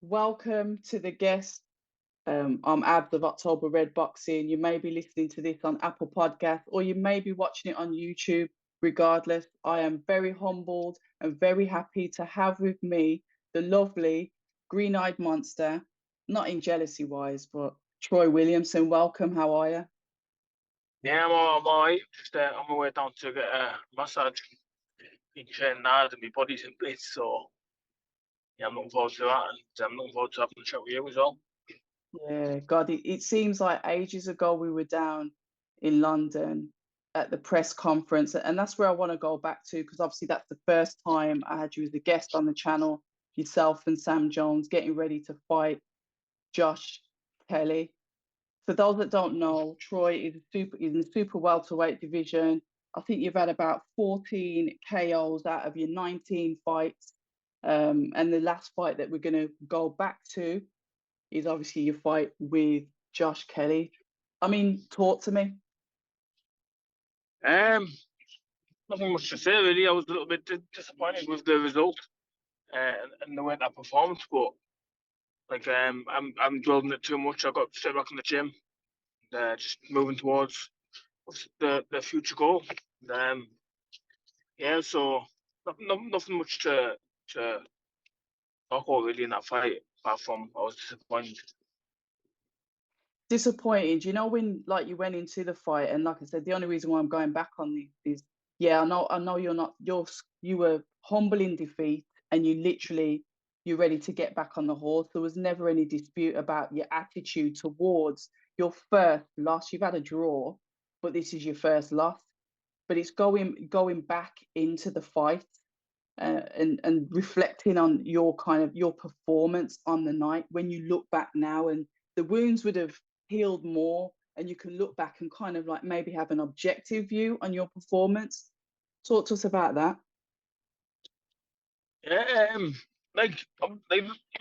welcome to the guest. I'm Abs of October Red Boxing. You may be listening to this on Apple Podcasts or you may be watching it on YouTube. Regardless, I am very humbled and very happy to have with me the lovely green-eyed monster, not in jealousy wise, but Troy Williamson. Welcome. How are you? Yeah, I'm alright. Just on my way down to get a massage. Been training hard and my body's in bits, so yeah, I'm looking forward to that, and I'm looking forward to having a chat with you as well. Yeah, God, it seems like ages ago we were down in London at the press conference, and that's where I want to go back to because obviously that's the first time I had you as a guest on the channel, yourself and Sam Jones getting ready to fight Josh Kelly. For those that don't know, Troy is in the super welterweight division. I think you've had about 14 KOs out of your 19 fights. And the last fight that we're going to go back to is obviously your fight with Josh Kelly. I mean, talk to me. Um, Nothing much to say really. I was a little bit disappointed with the result and the way that performed, but I'm dwelling it too much. I got straight back in the gym, just moving towards the future goal. Yeah, so nothing much to talk about really in that fight, apart from I was disappointed. Disappointed, you know, when like you went into the fight, and like I said, the only reason why I'm going back on this is, yeah, I know you were humble in defeat, and you're ready to get back on the horse. There was never any dispute about your attitude towards your first loss. You've had a draw, but this is your first loss. But it's going back into the fight, and reflecting on your performance on the night when you look back now, and the wounds would have healed more, and you can look back and kind of like maybe have an objective view on your performance. Talk to us about that. Yeah, like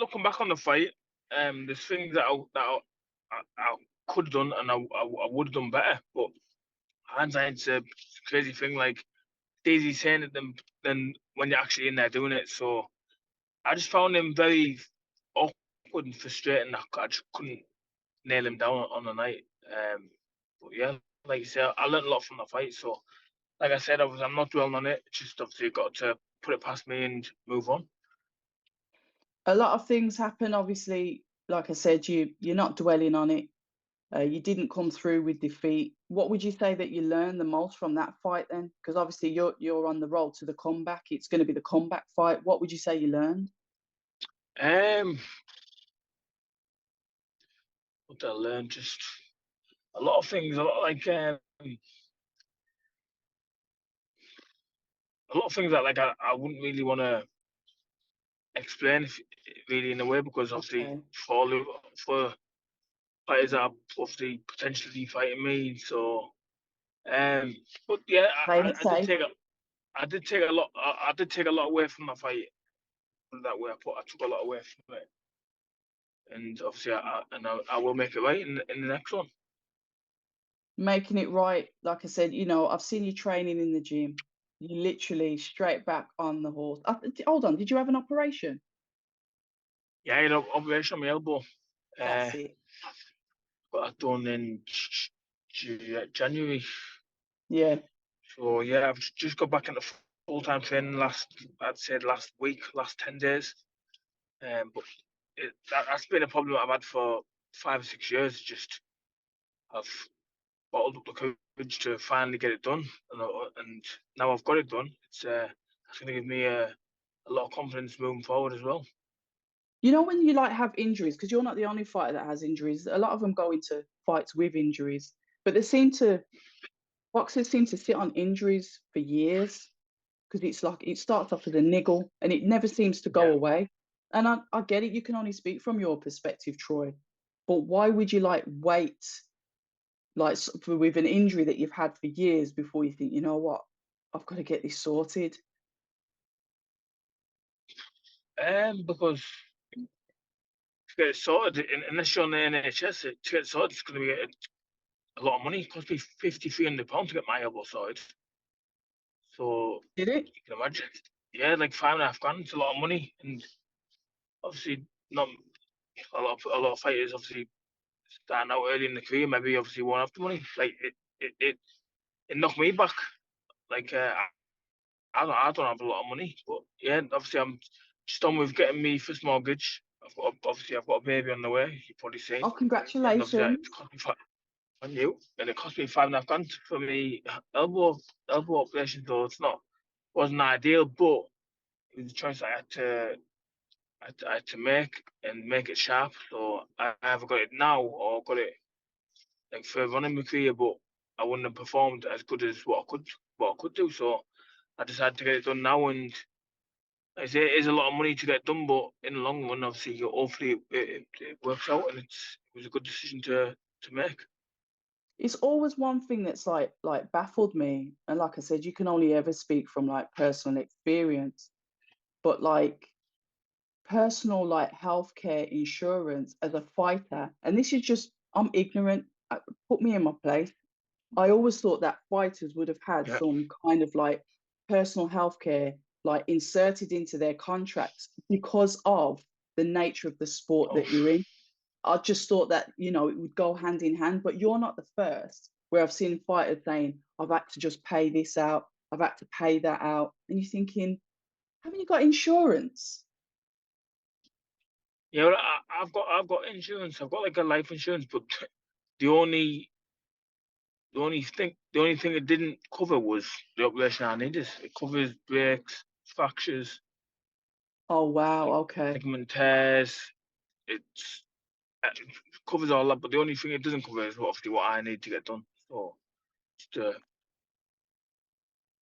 looking back on the fight, there's things I could have done and I would have done better. But hindsight's a crazy thing. Like it's easy saying it than when you're actually in there doing it. So I just found him very awkward and frustrating. I just couldn't nail him down on the night. But yeah, like you said, I learned a lot from the fight. So like I said, I'm not dwelling on it. Just obviously got to put it past me and move on. A lot of things happen, obviously. Like I said, you're not dwelling on it. You didn't come through with defeat. What would you say that you learned the most from that fight then? Because obviously you're on the road to the comeback. It's going to be the comeback fight. What would you say you learned? Um, what did I learn? Just a lot of things. A lot of things that I wouldn't really want to explain really in a way because obviously Okay. for fighters that are obviously potentially fighting me. So but yeah, Playing it safe. I did take a lot away from the fight. That way, I took a lot away from it, and obviously I will make it right in the next one. Making it right. Like I said, I've seen you training in the gym. You literally straight back on the horse. Hold on, did you have an operation? Yeah, you know, operation on my elbow. Uh, That's it. got that done in January. Yeah. So yeah, I've just got back into full time training I'd say last week, last 10 days. But that's been a problem I've had for 5 or 6 years. Just I've bottled up the courage to finally get it done, and now I've got it done. It's going to give me a lot of confidence moving forward as well. You know when you like have injuries, because you're not the only fighter that has injuries. A lot of them go into fights with injuries, but boxers seem to sit on injuries for years because it's like it starts off as a niggle and it never seems to go Yeah. away. And I get it, you can only speak from your perspective, Troy. But why would you like wait with an injury that you've had for years before you think, you know what, I've got to get this sorted? Because to get it sorted, unless you're on the NHS, to get it sorted, it's going to be a lot of money. It cost me £5,300 to get my elbow sorted. So Did it? you can imagine, yeah, like 5.5 grand. It's a lot of money, and obviously not a lot of fighters obviously starting out early in the career, maybe obviously won't have the money. Like it knocked me back. Like I don't have a lot of money, but yeah, obviously I'm just done with getting me first mortgage. I've got a baby on the way. You've probably seen, Oh, and obviously it congratulations. cost me on you, and it cost me 5.5 grand for me elbow operation. So it's not wasn't ideal, but it was a choice I had to make and make it sharp. So I either got it now or got it like further on in my career, but I wouldn't have performed as good as what I could do. So I decided to get it done now, and like I say it is a lot of money to get done, but in the long run, obviously, hopefully it works out, and it was a good decision to make. It's always one thing that's like baffled me. And like I said, you can only ever speak from like personal experience. But like personal like healthcare insurance as a fighter, and this is just I'm ignorant. Put me in my place. I always thought that fighters would have had Yeah. some kind of like personal healthcare like inserted into their contracts because of the nature of the sport Oh, that you're in. I just thought that, it would go hand in hand, but you're not the first where I've seen fighters saying, I've had to just pay this out, I've had to pay that out. And you're thinking, haven't you got insurance? yeah. Well, I've got insurance. I've got like a life insurance, but the only the only thing it didn't cover was the operation I needed. It covers breaks, fractures, Oh, wow. like Okay. ligament tears. It covers all that, but the only thing it doesn't cover is obviously what I need to get done. So it's a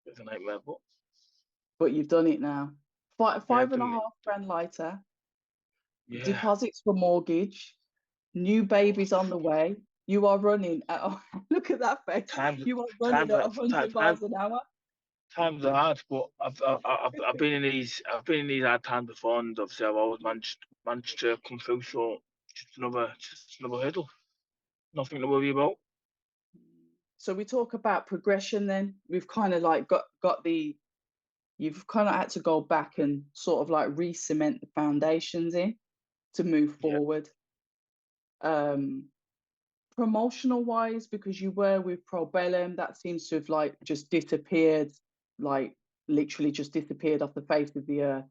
bit of a nightmare, but But you've done it now. Five, yeah, five and a done it. half grand lighter, Yeah. deposits for mortgage, new Oh, babies on the way. You are running at, look at that face. times You are running times at are 100 times miles an hour. times are hard, but I've been in these hard times before, and obviously I've always managed to come through. So just another hurdle, nothing to worry about. So we talk about progression then. We've kind of like got the you've kind of had to go back and sort of like re-cement the foundations in to move Yeah, forward. Um, Promotional wise, because you were with Probellum, that seems to have like just disappeared, like literally just disappeared off the face of the earth.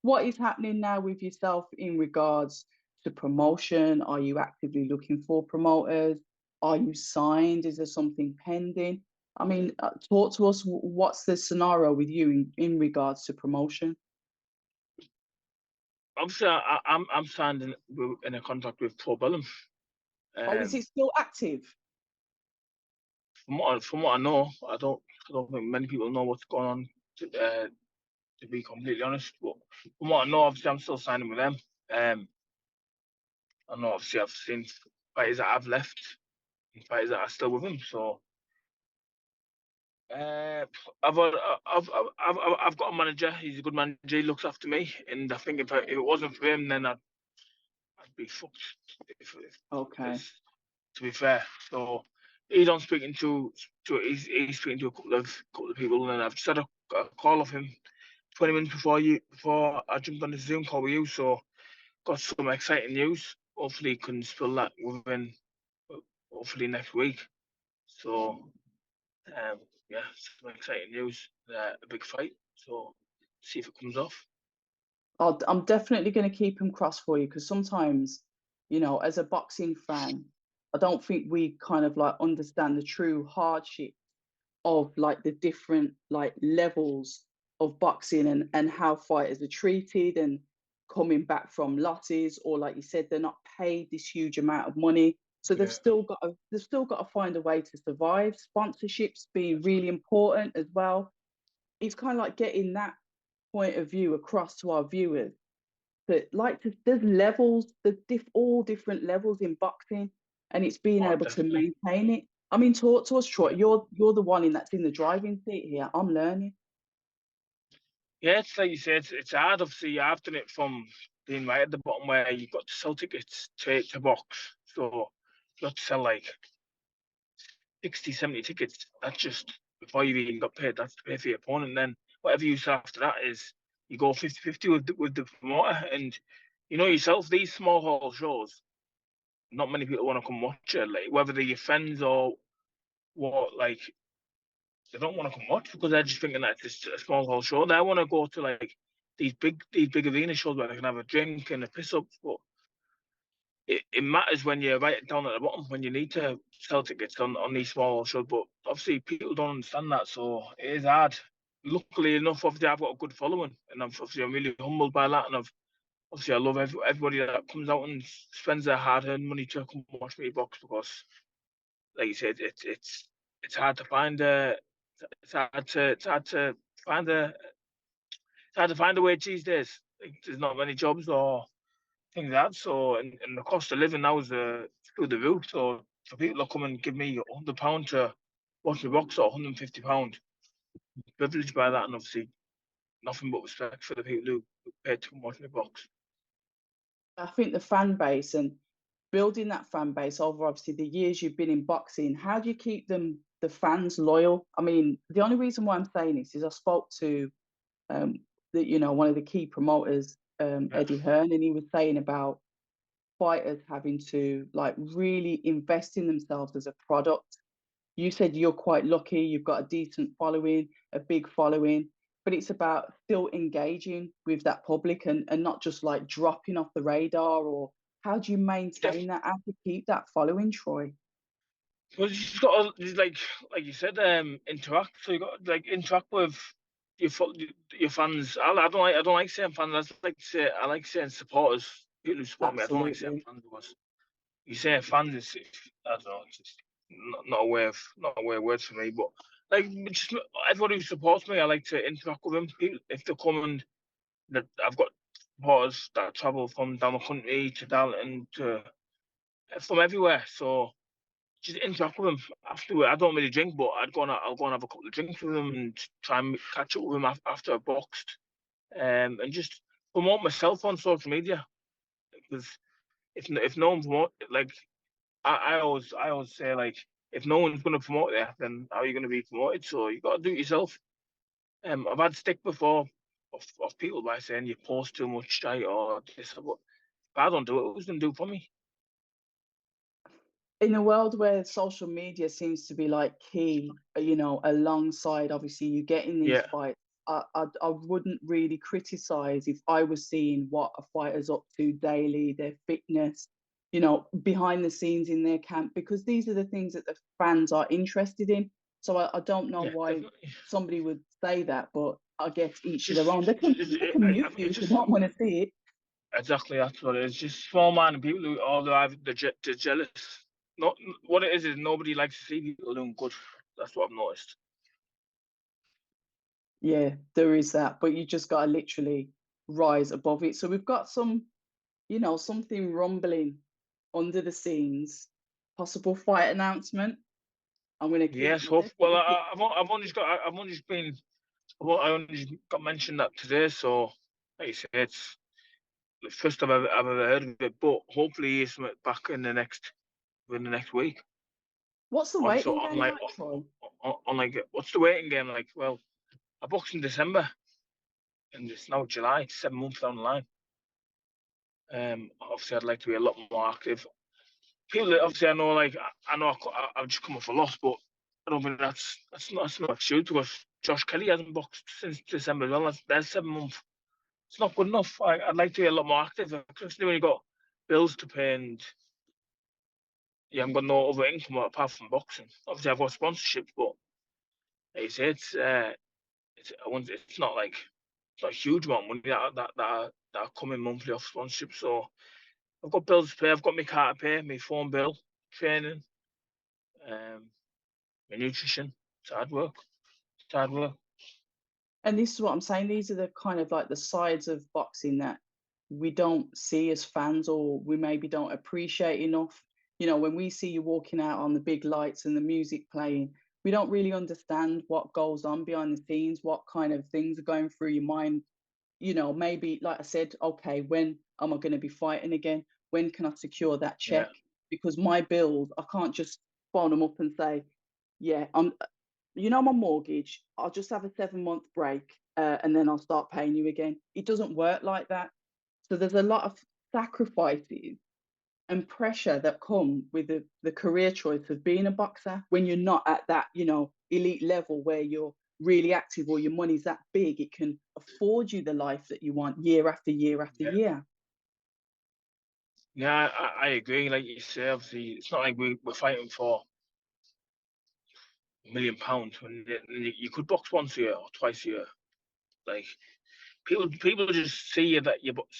What is happening now with yourself in regards to promotion? Are you actively looking for promoters? Are you signed? Is there something pending? I mean, talk to us. What's the scenario with you in regards to promotion? obviously I'm signed in a contract with Troy Williamson. Oh, is Um, it still active? from what I know, I don't think many people know what's going on. To be completely honest, but from what I know, obviously I'm still signing with them. I know obviously I've seen fighters that I've left and fighters that are still with them. So uh, I've got a manager. He's a good manager. He looks after me, and I think if it wasn't for him, then I'd be fucked. Okay. Because to be fair, so he's on speaking to he's speaking to a couple of people, and I've just had a call of him 20 minutes before I jumped on the Zoom call with you. So got some exciting news. Hopefully, can spill that within hopefully next week. So yeah, some exciting news. A big fight. So see if it comes off. I'm definitely going to keep him crossed for you because sometimes, as a boxing fan, I don't think we kind of like understand the true hardship of like the different like levels of boxing and how fighters are treated and coming back from losses or like you said, they're not paid this huge amount of money. So Yeah, they've still got to find a way to survive. Sponsorships being really important as well. It's kind of like getting that point of view across to our viewers that there's levels, all different levels in boxing, and it's being oh able to definitely. maintain it. I mean, talk to us, Troy. Yeah, You're the one that's in the driving seat here. I'm learning. yeah. It's like you said, it's hard. Obviously, I've done it from being right at the bottom where you've got to sell tickets to box. So you got to sell like 60, 70 tickets. That's just before you even got paid. That's to pay for your opponent. Then whatever you sell after that is you go 50-50 with the promoter. And you know yourself, these small hall shows, not many people want to come watch it. Like whether they're your friends or what, like they don't want to come watch because they're just thinking that it's just a small hall show. They want to go to like these big arena shows where they can have a drink and a piss up. But it matters when you're right down at the bottom when you need to sell tickets on these small shows. But obviously people don't understand that, so it is hard. Luckily enough, obviously I've got a good following, and I'm really humbled by that. And obviously I love everybody that comes out and spends their hard-earned money to come watch me box because, like you said, it's hard to find it's hard to find a it's hard to find a wage these days. Like, there's not many jobs or things like that. So and the cost of living now is through the roof. So for people to come and give me £100 to watch me box or £150, privileged by that, and obviously nothing but respect for the people who paid to come watch me box. I think the fan base and building that fan base over obviously the years you've been in boxing, how do you keep the fans loyal? I mean, the only reason why I'm saying this is I spoke to um one of the key promoters, Yeah, Eddie Hearn, and he was saying about fighters having to like really invest in themselves as a product. You said you're quite lucky, you've got a decent following, a big following, but it's about still engaging with that public and not just like dropping off the radar. Or how do you maintain definitely. that? How do you keep that following, Troy? Well, you just got to like you said, interact. So you got to like interact with your fans. I don't like saying fans. I like saying supporters, people who support me. I don't like saying Absolutely. fans because you say fans is I don't know, it's just not a way of words for me. But like just everybody who supports me, I like to interact with them. People, if they come and that I've got supporters that travel from down the country to Darlington to from everywhere. So just interact with them afterward. I don't really drink, but I'll go and have a couple of drinks with them and try and catch up with them after I boxed, and just promote myself on social media because if no one promote like I always say like if no one's going to promote you, then how are you going to be promoted? So you got to do it yourself. I've had stick before of people by saying you post too much, right, or this, but if I don't do it, who's going to do it for me? In a world where social media seems to be like key, alongside obviously you getting these Yeah, fights, I wouldn't really criticize if I was seeing what a fighter's up to daily, their fitness, behind the scenes in their camp, because these are the things that the fans are interested in. So I don't know yeah, why definitely. somebody would say that, but I guess each to their Just, own. just, They can I mute mean, you it's if they just don't want to see it. exactly that's what it is. Just small-minded people who all either they're jealous. Not what it is nobody likes to see people doing good. That's what I've noticed. Yeah, there is that, but you just got to literally rise above it. So we've got something rumbling under the scenes, possible fight announcement. I'm going to keep, Yes, we'll hope. Well, definitely keep. I've only just been, I only just got mentioned that today. So, like you say, it's the first time I've ever heard of it. But hopefully, it's back within the next week. What's the On so waiting on game like like, Troy? on like what's the waiting game like? Well, I boxed in December, and it's now July. It's 7 months down the line. Obviously, I'd like to be a lot more active. People that obviously I know, like I know I've just come off a loss, but I don't think that's not a excuse because Josh Kelly hasn't boxed since December as well. That's 7 months. It's not good enough. I'd like to be a lot more active, especially when you got bills to pay and you haven't got no other income apart from boxing. Obviously, I've got sponsorships, but like you say, it's not like it's not a huge amount of money that are coming monthly off sponsorship. So I've got bills to pay. I've got my car to pay, my phone bill, training, um, my nutrition. It's hard work. It's hard work. And this is what I'm saying. These are the kind of like the sides of boxing that we don't see as fans, or we maybe don't appreciate enough. When we see you walking out on the big lights and the music playing, we don't really understand what goes on behind the scenes, what kind of things are going through your mind. Maybe, like I said, okay, when am I going to be fighting again? When can I secure that Yeah, check? Because my bills, I can't just phone them up and say, yeah, my mortgage, I'll just have a 7 month break, and then I'll start paying you again. It doesn't work like that. So there's a lot of sacrifices and pressure that come with the career choice of being a boxer when you're not at that, elite level where you're really active or your money's that big, it can afford you the life that you want year after year after Yeah, year. yeah, I agree. Like you say, obviously, it's not like we're fighting for £1 million when you could box once a year or twice a year. Like people just see you that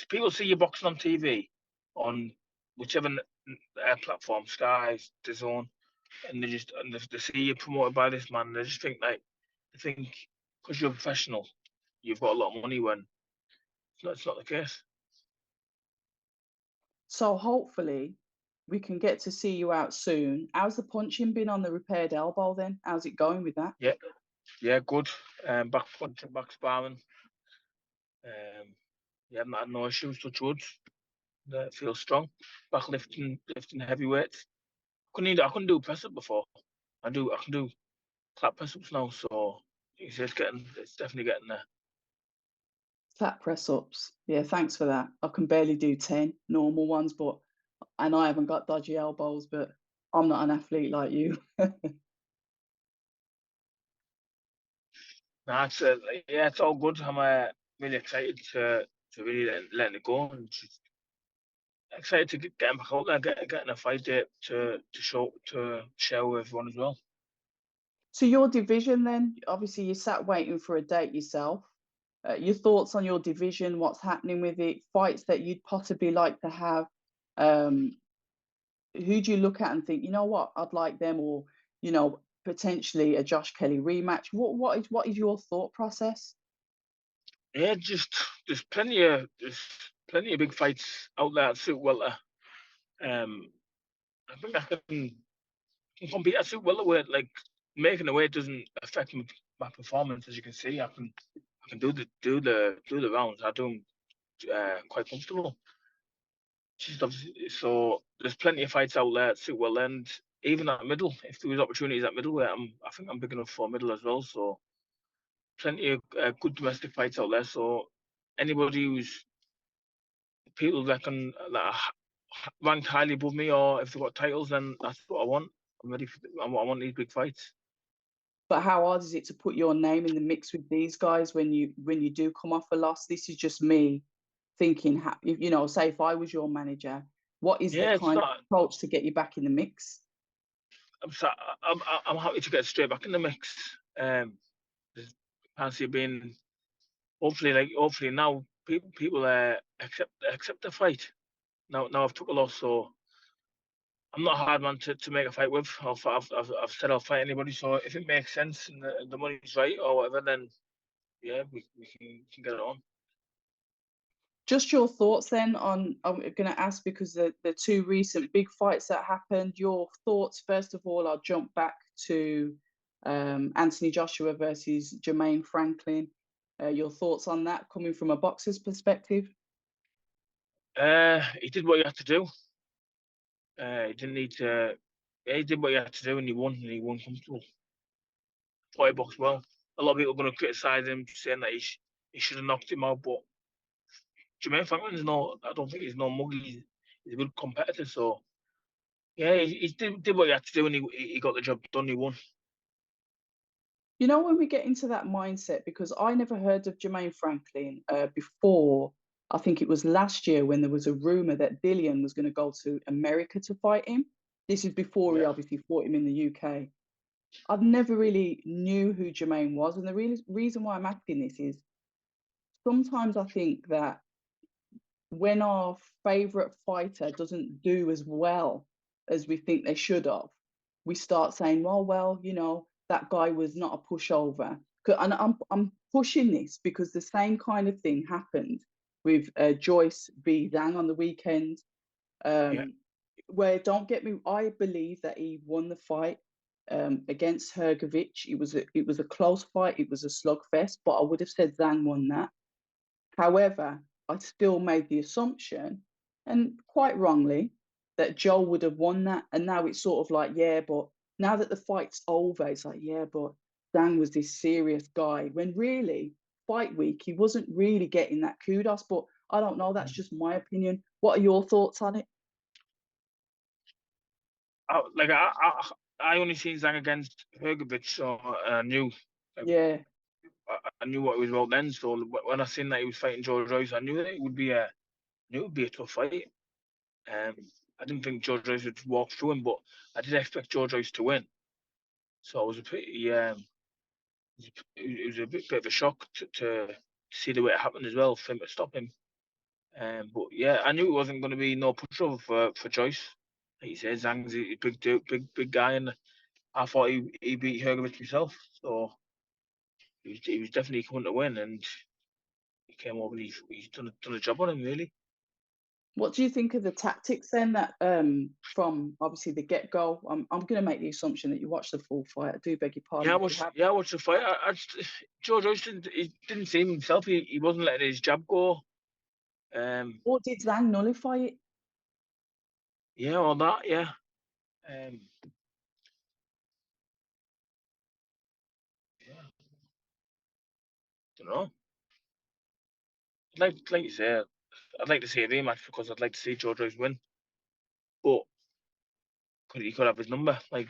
people see you boxing on TV, on whichever platform, Sky, DAZN, and they see you promoted by this man. They just think like they think because you're a professional, you've got a lot of money when it's not the case. So hopefully we can get to see you out soon. How's the punching been on the repaired elbow then? How's it going with that? Yeah, yeah, good. Back punching, back sparring. Yeah, I've not had no issues. Touch wood. Feel strong. Back lifting heavy weights. I couldn't do press up before. I can do clap press ups now. So it's definitely getting there. Flat press ups. Yeah, thanks for that. I can barely do 10 normal ones, and I haven't got dodgy elbows, but I'm not an athlete like you. Nah, yeah, it's all good. I'm really excited to really letting it go and just excited to get back out there, getting a fight date to share with everyone as well. So your division then, obviously you sat waiting for a date yourself. Your thoughts on your division, what's happening with it, fights that you'd possibly like to have. Um, who do you look at and think, you know what, I'd like them, or potentially a Josh Kelly rematch? What is your thought process? Yeah, just there's plenty of big fights out there at suit welter. I think I can compete at suit welterweight. Like making the weight doesn't affect my performance, as you can see. I can do the rounds. I do them quite comfortable. So there's plenty of fights out there at suit welter, and even at middle. If there was opportunities at middleweight, I think I'm big enough for middle as well. So plenty of good domestic fights out there. So anybody who's people that are ranked highly above me, or if they've got titles, then that's what I want. I'm ready for. I want these big fights. But how hard is it to put your name in the mix with these guys when you do come off a loss? This is just me thinking, say if I was your manager, what is the Yeah, it's kind of not. approach to get you back in the mix? I'm so, I'm happy to get straight back in the mix. Can't see it being hopefully now people accept the fight. Now I've took a loss, so I'm not a hard man to make a fight with. I've said I'll fight anybody. So if it makes sense and the money's right or whatever, then yeah, we can get it on. Just your thoughts then on, I'm going to ask because the two recent big fights that happened, your thoughts, first of all, I'll jump back to Anthony Joshua versus Jermaine Franklin. Your thoughts on that coming from a boxer's perspective? He did what he had to do. He didn't need to. Yeah, he did what he had to do, and he won comfortable. Thought he boxed well. A lot of people are going to criticize him, saying that he should have knocked him out, but Jermaine Franklin's no. I don't think he's no mug. He's a good competitor, so yeah, he did what he had to do, and he got the job done. He won. When we get into that mindset, because I never heard of Jermaine Franklin before, I think it was last year when there was a rumor that Dillian was going to go to America to fight him. This is before he Yeah, obviously fought him in the UK. I've never really knew who Jermaine was. And the reason why I'm asking this is sometimes I think that when our favorite fighter doesn't do as well as we think they should have, we start saying, well, that guy was not a pushover. And I'm pushing this because the same kind of thing happened with Joyce v. Zhang on the weekend. yeah, Where, don't get me, I believe that he won the fight against Hergovich. It was a close fight. It was a slugfest, but I would have said Zhang won that. However, I still made the assumption, and quite wrongly, that Joel would have won that. And now it's sort of like, yeah, but now that the fight's over, it's like, yeah, but Dan was this serious guy. When really, fight week, he wasn't really getting that kudos. But I don't know, that's just my opinion. What are your thoughts on it? I only seen Zhang against Hergovic, so I knew like, Yeah, I knew what he was about then. So when I seen that he was fighting George Royce, I knew that it would be a tough fight. Um, I didn't think George Royce would walk through him, but I did expect George Royce to win. So I was a pretty it was a bit of a shock to see the way it happened as well for him to stop him. But yeah, I knew it wasn't going to be no pushover for Joyce. Like you said, Zhang's a big guy, and I thought he beat Hergovic himself. So he was definitely coming to win, and he came over and he's done a job on him really. what do you think of the tactics then that from obviously the get-go? I'm going to make the assumption that you watched the full fight. I do beg your pardon if you have. I watched the fight. George Royce didn't seem himself. He wasn't letting his jab go. Or did Zhang nullify it? Yeah, all that. Yeah. Um, yeah. Don't know. Like you say, I'd like to see a rematch because I'd like to see George Royce win. But he could have his number. Like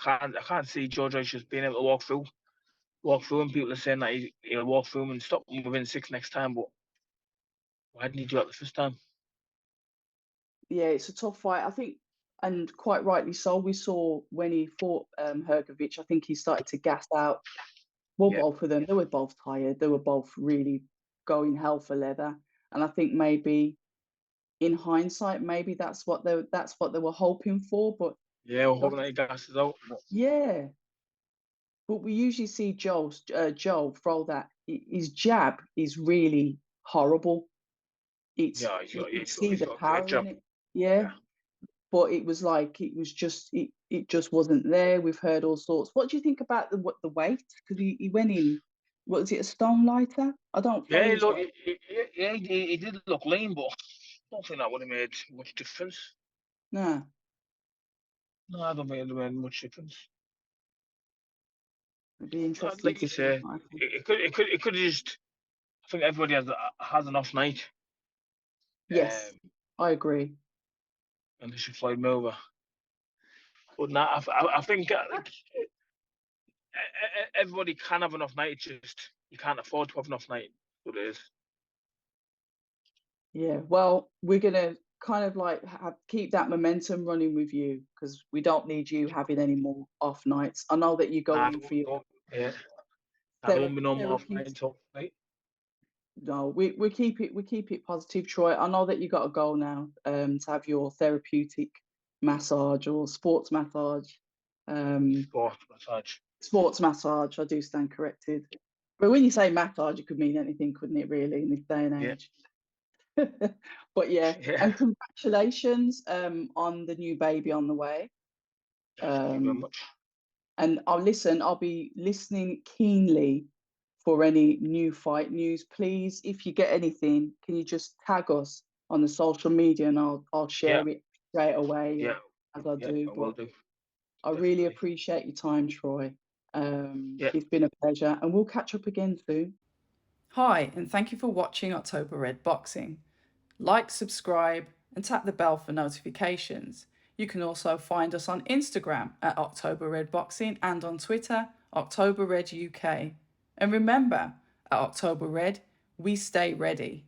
I can't see George Royce just being able to walk through, and people are saying that he'll walk through him and stop him within 6 next time. But why didn't he do that the first time? Yeah, it's a tough fight, I think, and quite rightly so. We saw when he fought Hergovic, I think he started to gas out. Well, Yeah, both of them, they were both tired. They were both really going hell for leather. And I think maybe in hindsight, maybe that's what they were hoping for. But yeah, we're like, hoping that he gasses out. But yeah, but we usually see Joe throw that. His jab is really horrible. It's yeah, you can see he's the got a great power job. in it. Yeah, Yeah. but it was like it just wasn't there. We've heard all sorts. What do you think about the weight? Because he went in. What was it, a stone lighter? I don't follow Yeah, his look, weight. he did look lean, but I don't think that would have made much difference. Nah, No, I don't think it would have made much difference. it'd be interesting Like you to see. say, it could just. I think everybody has an off night, Yes, I agree. and they should fly him over. But now I think everybody can have an off night. It's just you can't afford to have an off night. What it is. Yeah. Well, we're gonna kind of like keep that momentum running with you because we don't need you having any more off nights. I know that you're Nah, going for your yeah. Nah, there won't be no more off therapy. night until right. No, we keep it positive, Troy. I know that you got to go now to have your therapeutic massage or sports massage. Um, Sport massage. Sports massage, I do stand corrected. But when you say massage, it could mean anything, couldn't it, really, in this day and Yeah, age? But yeah, yeah. and congratulations on the new baby on the way. Thank you very Um, much. and I'll be listening keenly for any new fight news. Please, if you get anything, can you just tag us on the social media and I'll Yeah, share it straight away yeah, as I yeah. do. I will But do I really definitely. appreciate your time, Troy. Yeah, It's been a pleasure, and we'll catch up again soon. Hi, and thank you for watching October Red Boxing. Like, subscribe, and tap the bell for notifications. You can also find us on Instagram at October Red Boxing and on Twitter, October Red UK. And remember, at October Red, we stay ready.